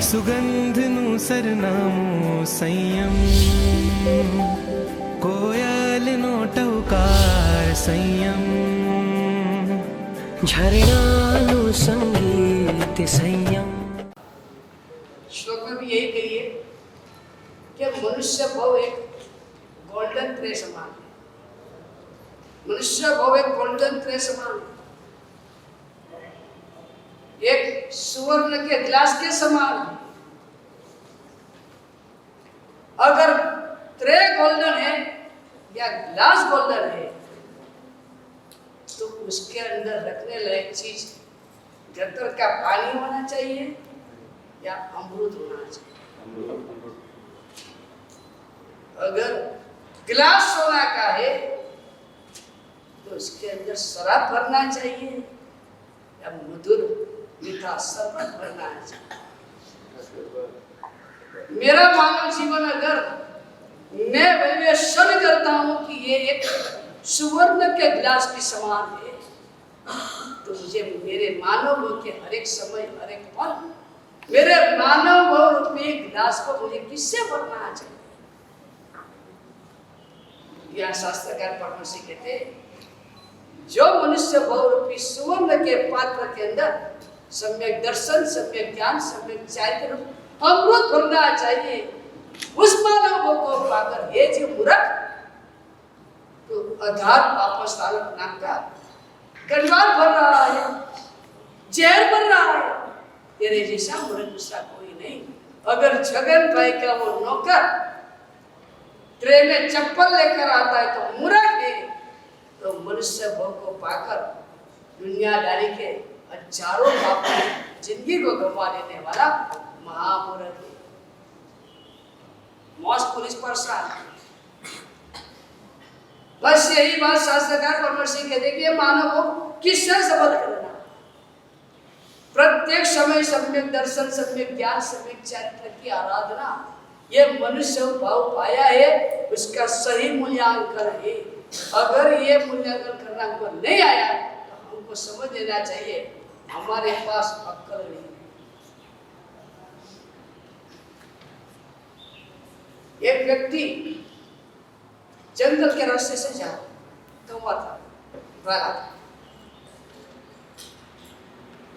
સુગંધનું સરનામું સંયમ, કોયલનો ટહુકાર સંયમ, ઝરણાનું સંગીત સંયમ। श्लोक में भी यही कहिए कि मनुष्य भाव एक गोल्डन ट्रे समान है। मनुष्य भाव एक गोल्डन ट्रे समान है, एक सुवर्ण के ग्लास के समान है। अगर ट्रे गोल्डन है या ग्लास गोल्डन है तो उसके अंदर रखने लायक चीज गटर का पानी होना चाहिए या अमृत होना चाहिए। अगर गिलास सोना का है तो उसके अंदर शराब भरना चाहिए या मधुर मीठा शरबत भरना चाहिए। मेरा मानव जीवन अगर मैं वैल्यूएशन करता हूं कि ये एक सुवर्ण के गिलास के समान है तो मुझे मेरे मानव के हर एक समय हर एक पल मेरे मानव रूपी गिलास को मुझे किससे भरना चाहिए। यह शास्त्रकार परमर्षि कहते जो मनुष्य भाव रूपी सुवर्ण के पात्र के अंदर सम्यक दर्शन, सम्यक ज्ञान, सम्यक चारित्र अमृत भरना चाहिए, उस मानव भाव को पाकर ये जो मूर्ख तो आधार वापस तालक नाक का गंडवार भर रहा है, जहर भर रहा है, तेरे जैसा मूर्ख दूसरा कोई नहीं। अगर छगन भाई का वो नौकर ट्रे में चप्पल लेकर आता है तो मूर्ख है, तो मनुष्य भाव को पाकर दुनियादारी के हजारों बापों जिंदगी को गंवा देने वाला महामूर्ख है। मौज पुलिस परेशान। बस यही बात शास्त्रकार परमर्षि कहते कि ये मानव को किससे संबंध करना। प्रत्येक समय सम्यक दर्शन, सम्यक ज्ञान, सम्यक चरित्र की आराधना ये मनुष्य भाव पाया है, उसका सही मूल्यांकन है। अगर ये मूल्यांकन करना हमको नहीं आया तो हमको समझ लेना चाहिए हमारे पास अक्ल नहीं। एक व्यक्ति जंगल के रास्ते से जा कौवा था,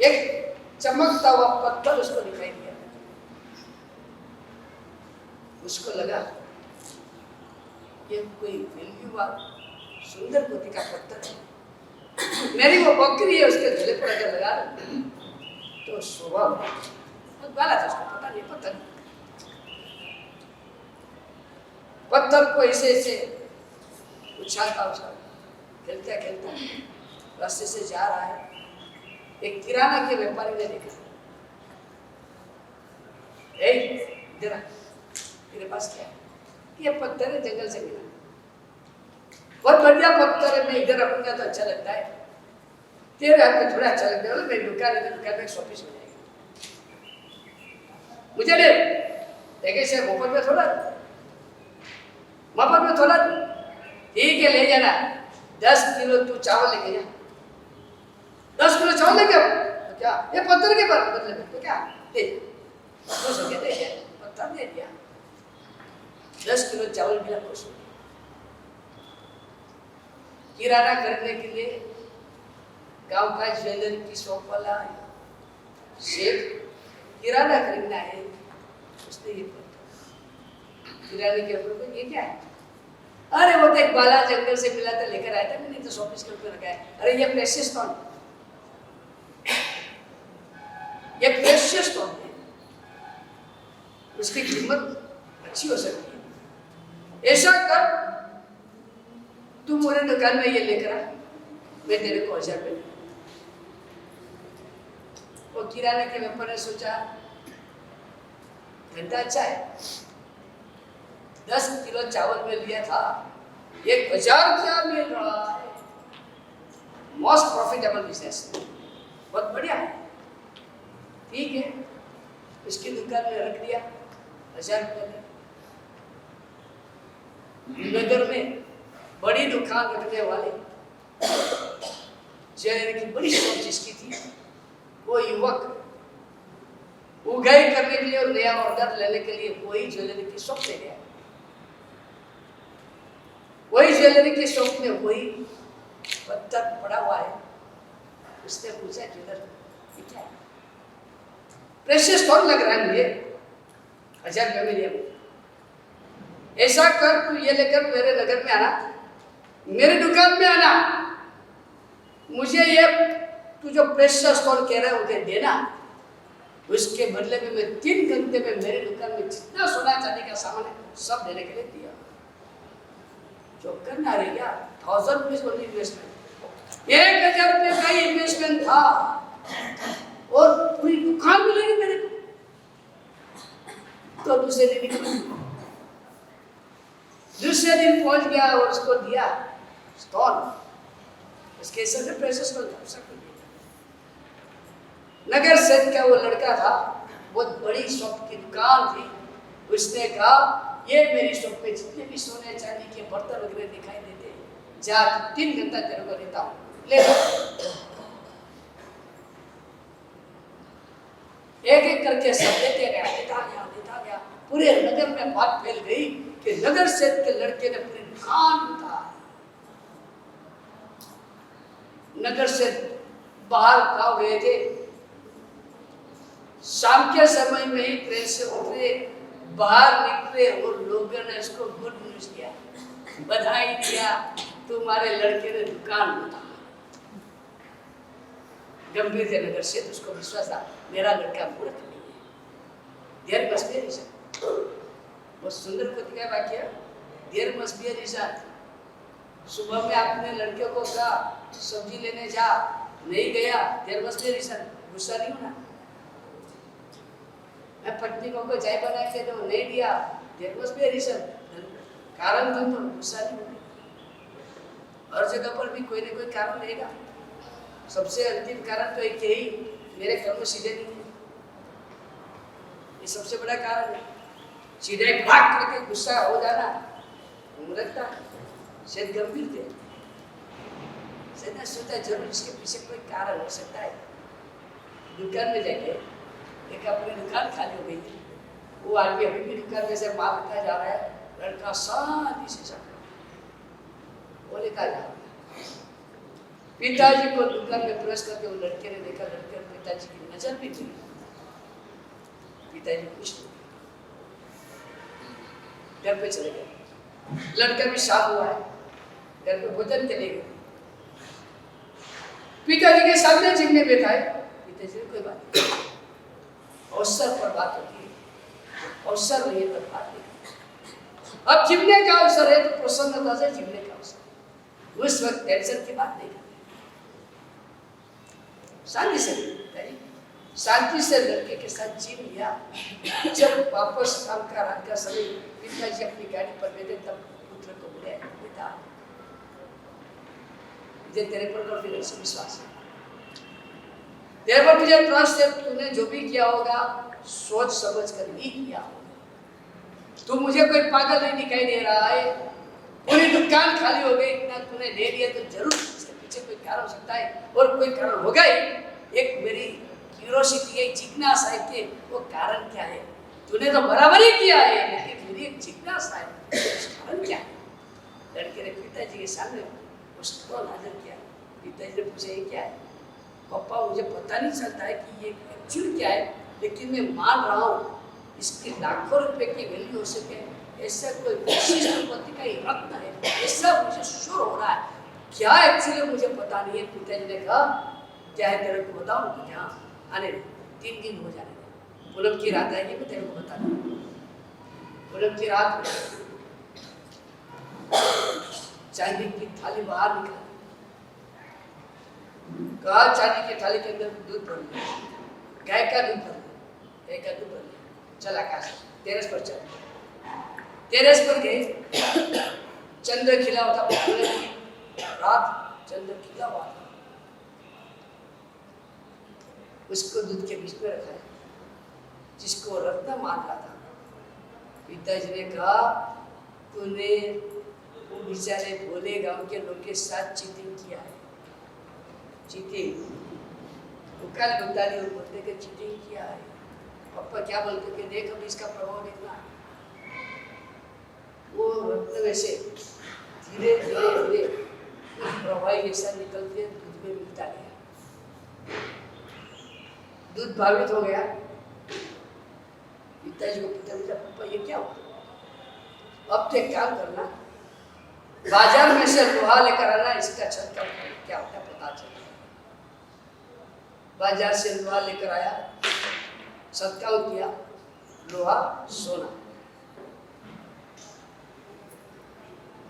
एक चमकता हुआ पत्थर उसको दिखाई दिया। उसको लगा ये कोई वैल्यूवान सुंदर कोटि का पत्थर है, मेरी वो बकरी है उसके गले पर अगर लगा तो स्वभाव गाला था उसको, पता नहीं पत्थर को ऐसे ऐसे उछालता खेलता खेलता रास्ते से जा रहा है। एक किराना के व्यापारी ने देखा, जरा तेरे पास क्या है? ये पत्थर है, जंगल से मिला, बहुत बढ़िया पत्थर है, मैं इधर रखूंगा तो अच्छा लगता है, तेरे हाथ में थोड़ा अच्छा लगता है, मेरी दुकान में शॉपिंग हो जाएगी, मुझे दे से मुफ्त में थोड़ा मफत में थोड़ा ठीक है, ले जाना 10 किलो तू चावल लेके जा। 10 किलो चावल लेके तो क्या ये पत्थर के बदले में तो क्या दे, खुश हो गया, दे दिया पत्थर, दे दिया 10 किलो चावल मिला, खुश हो गया। किराना खरीदने के लिए गांव का ज्वेलरी की शॉप वाला शेख किराना खरीदना है, उसने ये किराने के ऊपर ये क्या है? अरे वो तो एक बाला जंगल से मिला था, लेकर आया था, मैंने तो शॉपिस के ऊपर रखा है। अरे ये प्रेशियस स्टोन, ये प्रेशियस स्टोन है, उसकी कीमत अच्छी हो सकती है। ऐसा कर तू मेरे दुकान में ये लेकर आ, मैं तेरे को 1000 रुपये। वो किराने के व्यापार ने सोचा घंटा अच्छा है, 10 किलो चावल में लिया था, 1000 रुपया मिल रहा है, मोस्ट प्रॉफिटेबल बिजनेस, बहुत बढ़िया है। ठीक है, इसकी दुकान में रख दिया, 1000 रुपये में। नगर में बड़ी दुकान रखने वाले ज्वेलरी की बड़ी शॉप जिसकी थी, वो युवक उगाई करने के लिए और नया ऑर्डर लेने के लिए वही ज्वेलरी की शॉप ले गया। वही ज्वेलरी की शॉप में वही पत्थर पड़ा हुआ है। उसने पूछा ज्वेलर ये क्या है? प्रेशियस स्टोन लग रहा है मुझे, 1000 रुपये में दिया। ऐसा कर, तू ये लेकर मेरे नगर में आना, मेरी दुकान में आना, मुझे ये तू जो प्रेशियस स्टोन कह रहा है मुझे देना। उसके बदले में मैं 3 घंटे में मेरी दुकान में जितना सोना चांदी का सामान है सब देने के लिए दिया। जो करना रह गया 1000 रुपीज ओनली इन्वेस्टमेंट, 1000 रुपये का ही इन्वेस्टमेंट था और पूरी दुकान मिलेगी मेरे को। तो दूसरे दिन पहुंच गया और उसको दिया स्टोन। इसके सर में प्रेशर स्टोन था। नगर सेठ का वो लड़का था, बहुत बड़ी शॉप की दुकान थी। उसने कहा ये मेरी शॉप पे जितने भी सोने चांदी के बर्तन वगैरह दिखाई देते हैं, जा 3 घंटा तेरे को देता हूँ, ले लो। एक एक करके सब देते गया। पूरे नगर में बात फैल गई कि नगर सेठ के लड़के ने पूरी दुकान लूटा। नगर सेठ बाहर गाँव गए थे, शाम के समय में ही ट्रेन से उतरे, बाहर निकले और लोगों ने इसको गुड न्यूज दिया, बधाई दिया, तुम्हारे लड़के ने दुकान लूटा। गंभीर थे नगर से, उसको विश्वास था मेरा लड़का मूर्ख नहीं है। There must be reason. बहुत सुंदर प्रतिज्ञा वाक्य, देयर मस्ट बी रीजन। सुबह में आपने लड़के को कहा सब्जी लेने जा, नहीं गया, देयर मस्ट बी रीजन। गुस्सा नहीं होना। मैं पत्नी को चाय बना के दो, नहीं दिया, देयर मस्ट बी रीजन। कारण तो गुस्सा नहीं होना। हर जगह पर भी कोई ना कोई कारण रहेगा। सबसे अंतिम कारण तो एक यही, मेरे कर्म सीधे नहीं है, ये सबसे बड़ा कारण है। सीधे भाग करके गुस्सा हो जाना मूर्खता। सेठ गंभीर थे। सेठ ने सोचा जरूर इसके पीछे कोई कारण हो सकता है। दुकान में जाके एक अपनी दुकान खाली हो गई थी। वो आदमी अभी भी दुकान में से माल लेता जा रहा है, लड़का शांति से चल रहा है, वो लेता जा रहा है। पिताजी को दुकान में प्रवेश करके वो लड़के ने देखा, लड़के ने पिताजी की नजर भी थी। पिताजी खुश थे, घर पे चले गए। लड़का भी शांत हुआ है, घर पे भोजन के लिए गए। पिताजी के सामने जिम्मे बैठा है। पिताजी ने कोई बात नहीं, अवसर पर बात होती है, अवसर नहीं पर बात नहीं। अब जिम्मे का अवसर है तो प्रसन्नता से जिम्मे का अवसर, उस वक्त टेंशन की बात नहीं। शांति से लड़के के साथ जीव लिया। जब वापस काम का रात का समय पिताजी अपनी गाड़ी पर बैठे, तब पुत्र को बोले, बेटा मुझे तेरे पर कॉन्फिडेंस विश्वास है, तेरे पर मुझे ट्रस्ट है। तूने जो भी किया होगा सोच समझ कर ही किया होगा। तू मुझे कोई पागल नहीं दिखाई दे रहा है। पूरी दुकान खाली हो गई, इतना तूने ले लिया तो जरूर इसके पीछे कोई कारण हो सकता है, और कोई कारण होगा ही। एक मेरी क्यूरोसिटी है, जिज्ञासा है कि वो कारण क्या है। तूने तो बराबर ही किया है, लेकिन मेरी एक जिज्ञासा है, कारण क्या है। लड़के ने पिताजी के सामने उसको हाजिर किया। पिताजी ने पूछा ये क्या है? पापा मुझे पता नहीं चलता है कि ये एक्चुअल क्या है, लेकिन मैं मान रहा हूँ इसके लाखों रुपए की वैल्यू हो सके, ऐसा कोई विशिष्ट प्रति का ही रत्न है, ऐसा मुझे श्योर हो रहा है। क्या एक्चुअली मुझे पता नहीं है। पिताजी ने कहा क्या है तेरे को बताऊं? क्या आने 3 दिन हो जाने, पूनम की रात आएगी, मैं तेरे को बता दूं। पूनम की रात चांदी की थाली बाहर निकाली, कहा चांदी की थाली के अंदर दूध भर लिया, गाय का दूध भर लिया, गाय का दूध भर लिया। चल आकाश टेरेस पर चल। टेरेस पर गए, चंद्र खिला हुआ था, रात चंद्र खिला हुआ था। उसको दूध के बीच में रखा है, जिसको रत्न मान रहा था। पिताजी ने कहा तूने वो बेचारे भोले गांव के लोग के साथ चीटिंग किया है। चीटिंग उकाल गुताली और बोलते के चीटिंग किया है। पापा क्या बोलते कि देख अभी इसका प्रभाव देखना। वो रत्न में से धीरे धीरे धीरे प्रवाही जैसा निकलते दूध में मिलता गया। दूध भावित हो गया। पिताजी को पूछा, बेटा पापा ये क्या हुआ? अब तो एक काम करना, बाजार में से लोहा लेकर आना, इसका छत्ता क्या होता है पता चलेगा। बाजार से लोहा लेकर आया, छत्ता किया, लोहा सोना।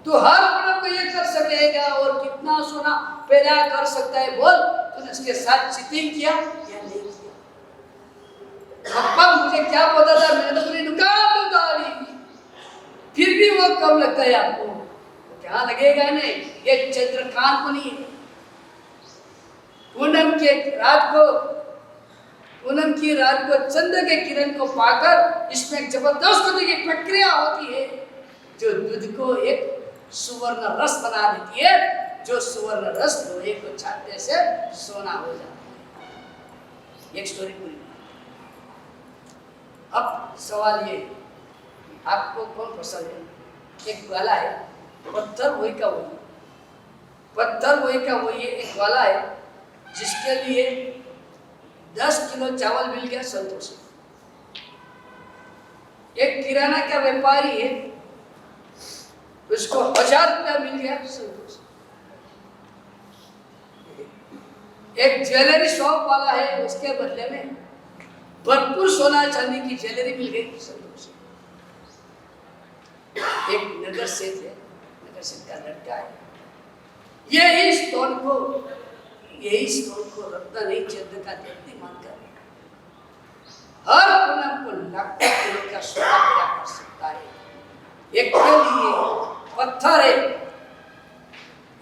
तो हर मानव को ये कर सकेगा और कितना सोना पैदा कर सकता है बोल। तूने उसके साथ चीटिंग किया या नहीं किया? पापा मुझे क्या पता था, मैंने तो पूरी दुकान उतारी, फिर भी वो कम लगता है आपको? क्या लगेगा नहीं? ये चंद्रकांत मणि है। पूनम की रात को चंद्र के किरण को पाकर इसमें एक जबरदस्त की प्रक्रिया होती है जो दूध को एक सुवर्ण रस बना देती है, जो सुवर्ण रस लोहे को छाटने से सोना हो जाता है। एक स्टोरी पूरी। अब सवाल ये, आपको कौन पसंद है? एक ग्वाला है, पत्थर वही का वही है। एक ग्वाला है जिसके लिए 10 किलो चावल मिल गया, संतोष। एक किराना का व्यापारी है, उसको 1000 रुपया मिल गया, संतोष। एक ज्वेलरी शॉप वाला है, उसके बदले में भरपूर सोना चांदी की ज्वेलरी मिल गई, संतोष। एक नगर सेठ है, नगर सेठ का लड़का है। यही स्टोन को रत्न नहीं चंद्र का देवती मानकर हर पूनम को लाखों किलो का सोना पैदा कर सकता है। एक के लिए पत्थर है,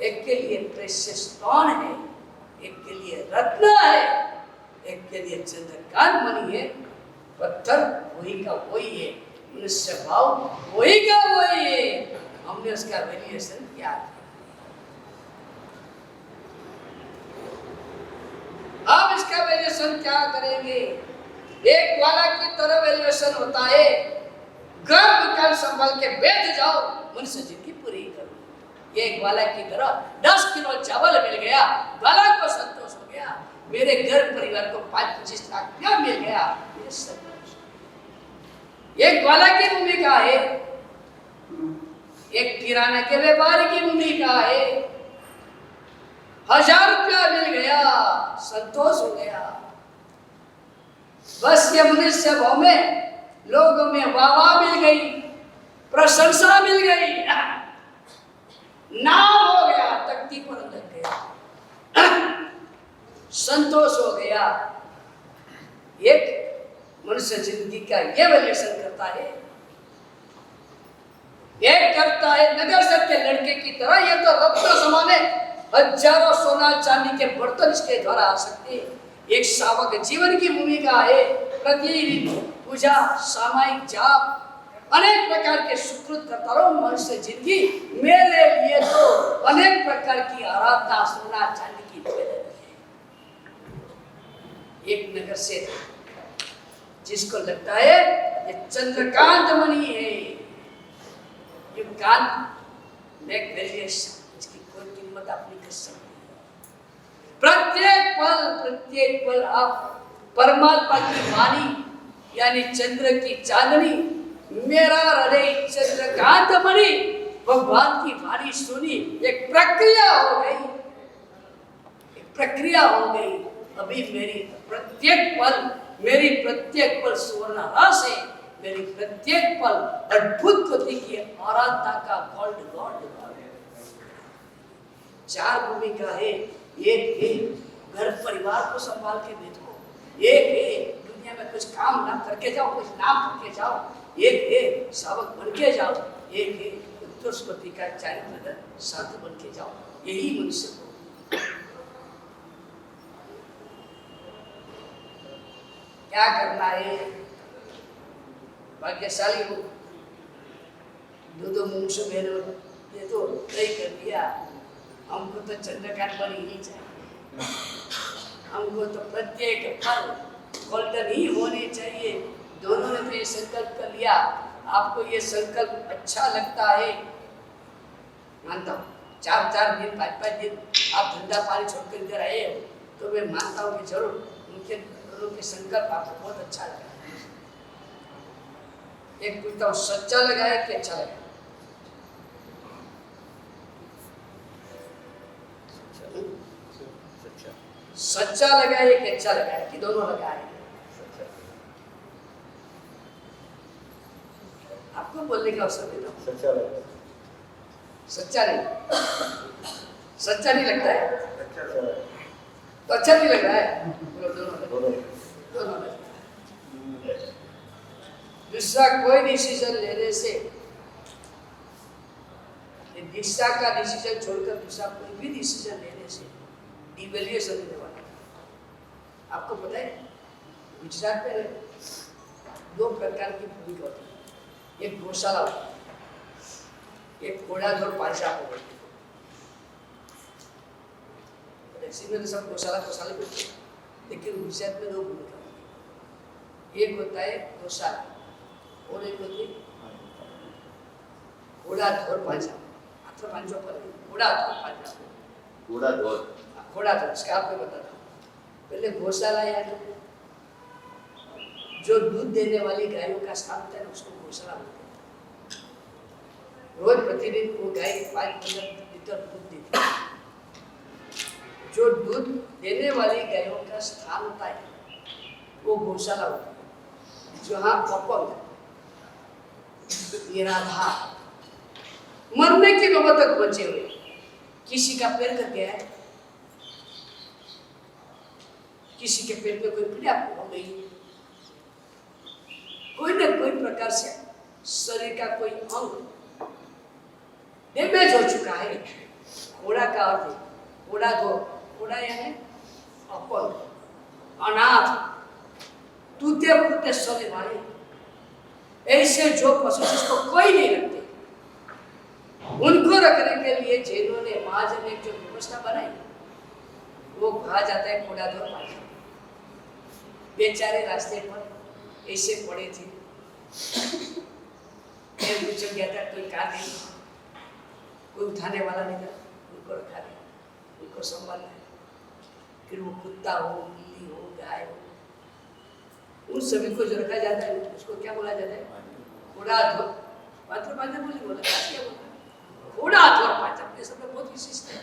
एक के लिए प्रेशियस स्टोन है, एक के लिए रत्न है, एक के लिए चंद्रकांत मणि है। पत्थर वही का वही है, मनुष्य भाव वही का वही है। हमने उसका वैल्यूएशन किया। अब इसका वैल्यूएशन क्या करेंगे? एक ग्वाला की तरह वैल्यूएशन होता है, घर दुकान संभाल के बैठ जाओ, मनुष्य जिंदगी पूरी करो। ये ग्वाला की तरह 10 किलो चावल मिल गया, ग्वाला को संतोष हो गया। मेरे घर परिवार को 5-25 लाख रुपया मिल गया, ये संतोष। एक ग्वाला की भूमिका है, एक किराना के व्यापारी की भूमिका है। 1000 रुपया मिल गया, संतोष हो गया। बस ये मनुष्य भाव में लोगों में वाह मिल गई, प्रशंसा मिल गई, नाम हो गया, तख्ती पर लग गया, संतोष हो गया। एक मनुष्य जिंदगी का ये वैल्यूएशन करता है। एक करता है नगर सेठ के लड़के की तरह, ये तो रत्न समान है, हजारों सोना चांदी के बर्तन इसके द्वारा आ सकते हैं। एक सावक जीवन की भूमिका है, प्रतिदिन पूजा, सामायिक जाप, अनेक प्रकार के सुकृत करता रहो। मनुष्य जिंदगी मेरे लिए तो अनेक प्रकार की आराधना, सोना चांदी की ज्वेलरी है। एक नगर सेठ जिसको लगता है ये चंद्रकांत मणि है, ये कांत में वैल्यूएशन, इसकी कोई कीमत आप नहीं कर सकते। प्रत्येक पल आप परमात्मा की वाणी यानी चंद्र की चांदनी, मेरा हृदय चंद्रकांत मणि, भगवान की वाणी सुनी, एक प्रक्रिया हो गई। अभी मेरी प्रत्येक पल सुवर्ण रस है, मेरी प्रत्येक पल अद्भुत गति की आराधना का गोल्ड। 4 भूमिका है। एक है घर परिवार को संभाल के देखो, एक है दुनिया में कुछ काम ना करके जाओ, कुछ नाम करके जाओ, एक है सावक बन के जाओ, एक है उत्तरस्पति का चारित्र साधु बन के जाओ। यही मनुष्य को क्या करना है? भाग्यशाली हो, दो मुंशु मेरे ये तो तय कर दिया। हमको तो चंद्रकांत मणि ही चाहिए, हमको तो प्रत्येक पल गोल्डन ही होने चाहिए। दोनों ने तो ये संकल्प कर लिया। आपको ये संकल्प अच्छा लगता है, मानता हूँ। 4-4 दिन 5-5 दिन आप धंधा पानी छोड़कर इधर आए हो, तो मैं मानता हूँ कि जरूर उनके दोनों के संकल्प आपको बहुत अच्छा लगा। एक पूछता हूँ, सच्चा लगा है कि अच्छा लगा? सच्चा लगा है कि अच्छा लगा है, कि दोनों लगा है? आपको बोलने का अवसर देता हूँ। सच्चा लगा। सच्चा नहीं, सच्चा नहीं लगता है अच्छा लगा। तो अच्छा नहीं लग रहा है। बोलो दोनों लग रहा है। दोनों लग रहा है। दूसरा कोई डिसीजन लेने से, दीक्षा का डिसीजन छोड़कर दूसरा कोई भी डिसीजन लेने से डिवेल्यूएशन होने वाला है। आपको पता है गुजरात में 2 प्रकार की भूमिका होती है। एक गौशाला होती है, एक घोड़ाधोर पालसा होती है। में तो सब गौशाला बोलते हैं, लेकिन गुजरात में 2 भूमिका होती है। एक होता है गौशाला और एक होती है घोड़ाधोर पालसा। पांचों पर घोड़ाधोर पालसा, घोड़ाधोर इसका आपको बताता हूँ। पहले गौशाला यानी जो दूध देने वाली गायों का स्थान होता है, उसको गौशाला बोलते हैं। रोज प्रतिदिन वो गाय 5-15 लीटर दूध देती है। जो दूध देने वाली गायों का स्थान होता है वो गौशाला होता है। जहाँ अपंग, निराधार, मरने की नौबत तक बचे हुए, किसी का पैर कट गया है, किसी के पेट में कोई पीड़ा हो गई, कोई न कोई प्रकार से शरीर का कोई अंग डैमेज हो चुका है। घोड़ा का अर्थ है घोड़ा यानी अपंग, अनाथ, टूटे फूटे शरीर वाले, ऐसे जो पशु जिसको कोई नहीं रखते, उनको रखने के लिए जैनों ने, महाजन ने जो व्यवस्था बनाई वो कहा जाता है घोड़ाधोर पालसा। बेचारे रास्ते पर ऐसे पड़े थे, पूछ गया था, कोई कार नहीं, कोई उठाने वाला नहीं था, उनको रखा गया, उनको संभालना है। फिर वो कुत्ता हो, बिल्ली हो, गाय हो, उन सभी को जो रखा जाता है उसको क्या बोला जाता है? घोड़ाधोर पालसा। बोला क्या बोला? घोड़ाधोर पालसा। ये सब बहुत विशिष्ट है।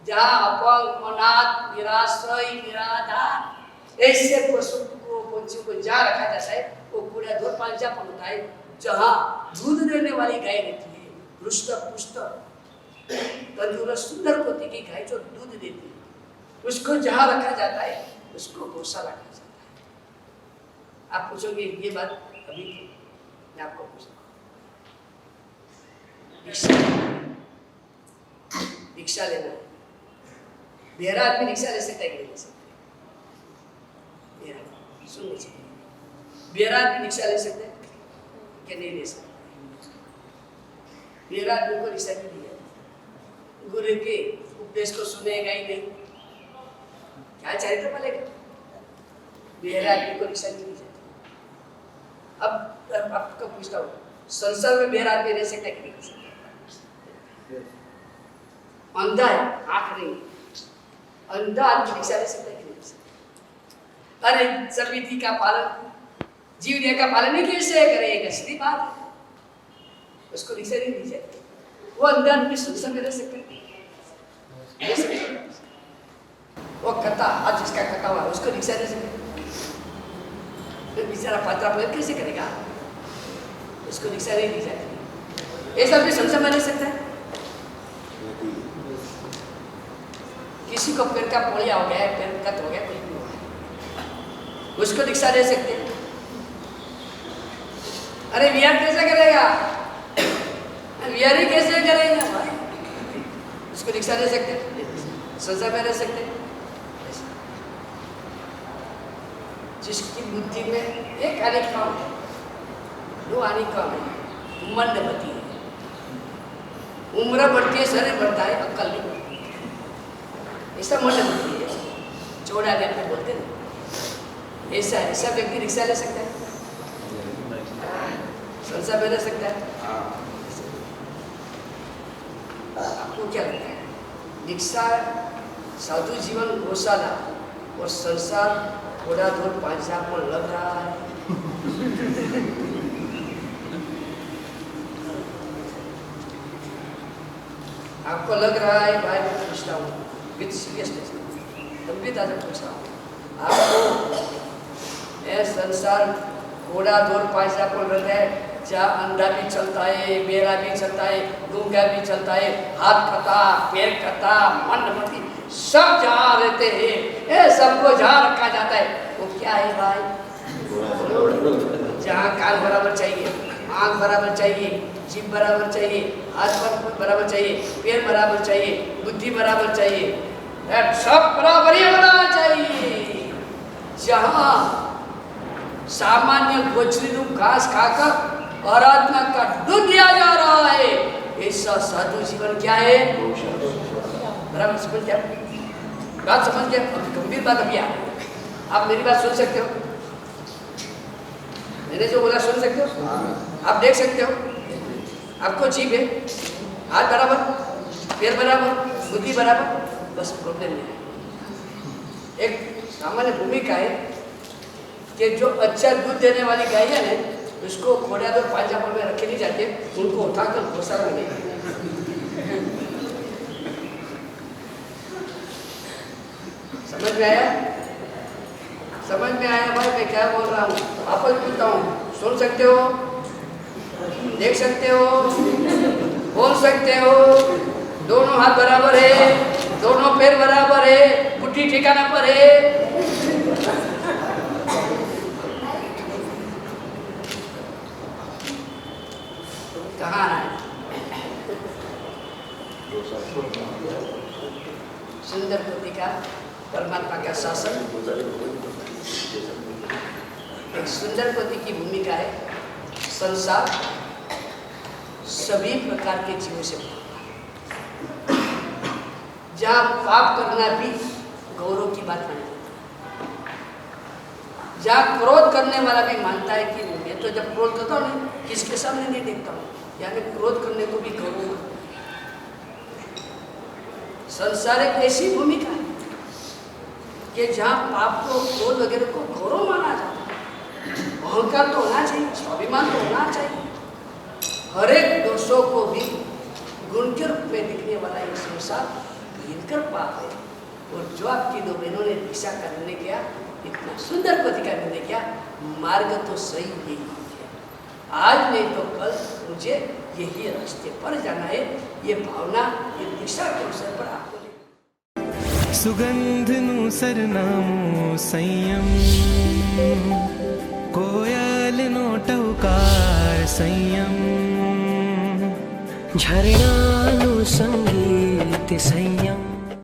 जहाँ अपंग, अनाथ, निराश्रय, निराधार ऐसे पशु को, पंछियों को जहाँ रखा जाता है वो घोड़ाधोर पालसा पर होता है। जहाँ दूध देने वाली गाय रहती है, रुष्ट पुष्ट तंदुरुस्त सुंदर कोटि की गाय जो दूध देती है, उसको जहाँ रखा जाता है उसको गौशाला कहा जाता है। आप पूछोगे ये बात अभी की, मैं आपको पूछता हूँ, दीक्षा लेना है, बेहरा आदमी दीक्षा ले सकता है कि नहीं ले सकता? बेहरा सुन लीजिए, बेहरा आदमी दीक्षा ले सकते हैं कि नहीं ले सकते? बेहरा आदमी को दीक्षा नहीं दी जाती, गुरु के उपदेश को सुनेगा ही नहीं, क्या चरित्र पलेगा? बेहरा आदमी को दीक्षा नहीं दी जाती। अब आपको पूछता हूँ, संसार में बेहरा आदमी रह सकता है कि नहीं रह सकता? अंधा है, आंख नहीं, अंधा आदमी दीक्षा ले सकता है कि नहीं ले सकता? अरे समिति का पालन, जीवने का पालन नहीं कैसे करेगा? सीधी बात है, उसको दीक्षा नहीं दी जाती। वो अंधा आदमी संसार में रह सकता है? वो कथा, आज जिसका कथा हुआ उसको दीक्षा दे सकते? बेचारा पात्रा प्रयोग कैसे करेगा? उसको दीक्षा नहीं दी जाती। ऐसा भी संसार में रह सकता है? किसी को पैर का पोलिया हो गया है, पैर कट हो गया, कोई भी हो गया, उसको दीक्षा दे सकते हैं? अरे विहार कैसे करेगा? विहारी कैसे करेगा भाई? उसको दीक्षा दे सकते हैं? संसार में रह सकते हैं? जिसकी बुद्धि में एक आने कम है, 2 आने कम है, मंदमती है, उम्र बढ़ती है, शरीर बढ़ता है, अक्ल नहीं बढ़ती, ऐसा मंदमती है। चौड़ा आदमी बोलते ना, ऐसा ऐसा व्यक्ति रिक्शा ले सकता है, संसार में रह सकता है। आपको क्या लगता है, रिक्शा साधु जीवन गौशाला और संसार थोड़ा दूर पांचा पर लग रहा है? आपको लग रहा है? भाई मैं पूछता हूँ विद सीरियसनेस, गंभीरता से पूछ रहा हूँ आपको, यह संसार घोड़ा दूर पांचा पर लग है, जहाँ अंधा भी चलता है, बेरा भी चलता है, गूंगा भी चलता है, हाथ कटा, पैर कटा, मन मती सब जहाँ रहते हैं, ये सबको जहाँ रखा जाता है, वो क्या है भाई? जहाँ कान बराबर चाहिए, आँख बराबर चाहिए, जीभ बराबर चाहिए, हाथ बराबर चाहिए, पैर बराबर चाहिए, बुद्धि बराबर चाहिए, सब बराबर ही होना चाहिए। जहाँ सामान्य गोचरी रूप घास खाकर आराधना का दूध दिया जा रहा है, ऐसा साधु जीवन क्या है? बराबर समझ गया? बात समझ गया? गंभीर बात अभी आ, आप मेरी बात सुन सकते हो? मैंने जो बोला सुन सकते हो? आप देख सकते हो? आपको जीभ है, हाथ बराबर, पैर बराबर, बुद्धि बराबर, बस प्रॉब्लम नहीं है। एक सामान्य भूमिका है कि जो अच्छा दूध देने वाली गायें हैं, उसको घोड़ा और पांजा पर में रखे नहीं जाते, उनको उठाकर गौशाला में नहीं। समझ में आया? समझ में आया भाई मैं क्या बोल रहा हूँ? आपको पूछता हूँ, सुन सकते हो, देख सकते हो, बोल सकते हो, दोनों हाथ बराबर है, दोनों पैर बराबर है, बुद्धि ठिकाना पर है। कहाँ आना है? सुंदर पोथी का परमात्मा का शासन, एक सुंदर पोथी की भूमिका है, संसार सभी प्रकार के जीवों से भरा, जहाँ पाप करना भी गौरव की बात नहीं, जहाँ क्रोध करने वाला भी मानता है कि मैं तो जब क्रोध करता हूँ नहीं, किसके सामने नहीं देखता हूँ, यानी क्रोध करने को भी गौरव। संसार एक ऐसी भूमिका है कि जहाँ पाप को, क्रोध वगैरह को गौरव माना जाता है, अहंकार तो होना चाहिए, स्वाभिमान तो होना चाहिए। हर एक दोषों को भी गुण के रूप में दिखने वाला एक संसार भयंकर पाप है। और जो आपकी दो बहनों ने दीक्षा का निर्णय किया, इतना सुंदर पति का निर्णय किया, मार्ग तो सही यही है, आज नहीं तो कल मुझे यही रास्ते पर जाना है, ये भावना, ये दिशा के अवसर पर आपको સુગંધનું સરનામું સંયમ, કોયલનો ટવકાર સંયમ, ઝરણાનું સંગીત સંયમ।